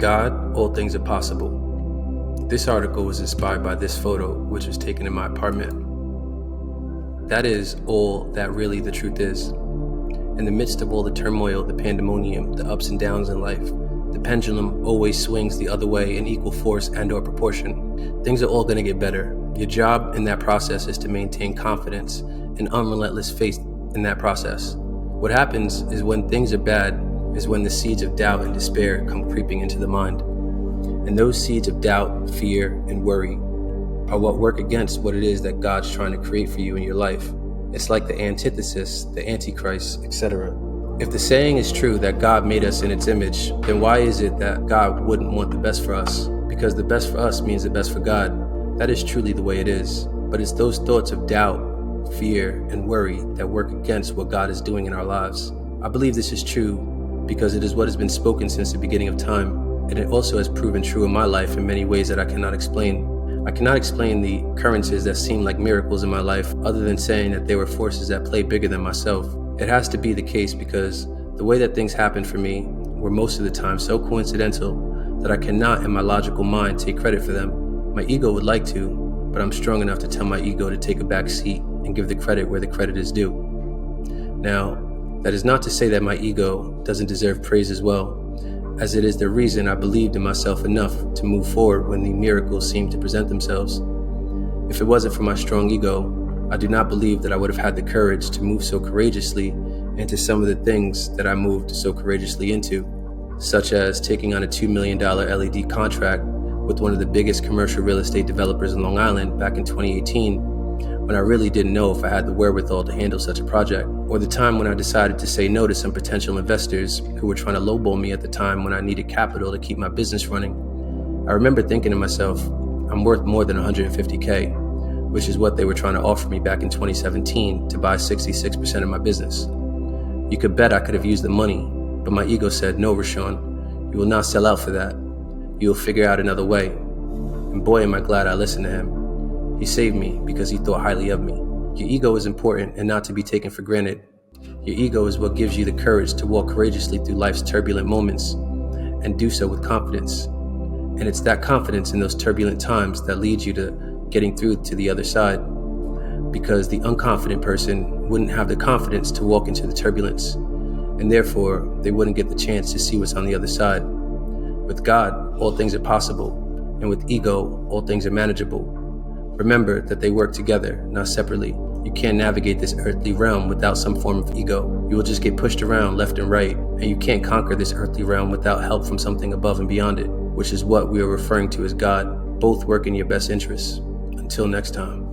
God, all things are possible. This article was inspired by this photo, which was taken in my apartment. That is all that really the truth is. In the midst of all the turmoil, the pandemonium, the ups and downs in life, the pendulum always swings the other way in equal force and/or proportion. Things are all going to get better. Your job in that process is to maintain confidence and unrelentless faith in that process. What happens is when things are bad is when the seeds of doubt and despair come creeping into the mind. And those seeds of doubt, fear, and worry are what work against what it is that God's trying to create for you in your life. It's like the antithesis, the antichrist, etc. If the saying is true that God made us in its image, then why is it that God wouldn't want the best for us? Because the best for us means the best for God. That is truly the way it is. But it's those thoughts of doubt, fear, and worry that work against what God is doing in our lives. I believe this is true because it is what has been spoken since the beginning of time, and it also has proven true in my life in many ways that I cannot explain. I cannot explain the occurrences that seem like miracles in my life other than saying that they were forces that play bigger than myself. It has to be the case because the way that things happened for me were most of the time so coincidental that I cannot in my logical mind take credit for them. My ego would like to, but I'm strong enough to tell my ego to take a back seat and give the credit where the credit is due. Now, that is not to say that my ego doesn't deserve praise as well, as it is the reason I believed in myself enough to move forward when the miracles seemed to present themselves. If it wasn't for my strong ego, I do not believe that I would have had the courage to move so courageously into some of the things that I moved so courageously into, such as taking on a $2 million LED contract with one of the biggest commercial real estate developers in Long Island back in 2018, when I really didn't know if I had the wherewithal to handle such a project, or the time when I decided to say no to some potential investors who were trying to lowball me at the time when I needed capital to keep my business running. I remember thinking to myself, I'm worth more than $150K, which is what they were trying to offer me back in 2017 to buy 66% of my business. You could bet I could have used the money, but my ego said, no, Rashawn, you will not sell out for that. You will figure out another way. And boy, am I glad I listened to him. He saved me because he thought highly of me. Your ego is important and not to be taken for granted. Your ego is what gives you the courage to walk courageously through life's turbulent moments and do so with confidence. And it's that confidence in those turbulent times that leads you to getting through to the other side. Because the unconfident person wouldn't have the confidence to walk into the turbulence, and therefore they wouldn't get the chance to see what's on the other side. With God, all things are possible, and with ego, all things are manageable. Remember that they work together, not separately. You can't navigate this earthly realm without some form of ego. You will just get pushed around left and right, and you can't conquer this earthly realm without help from something above and beyond it, which is what we are referring to as God. Both work in your best interests. Until next time.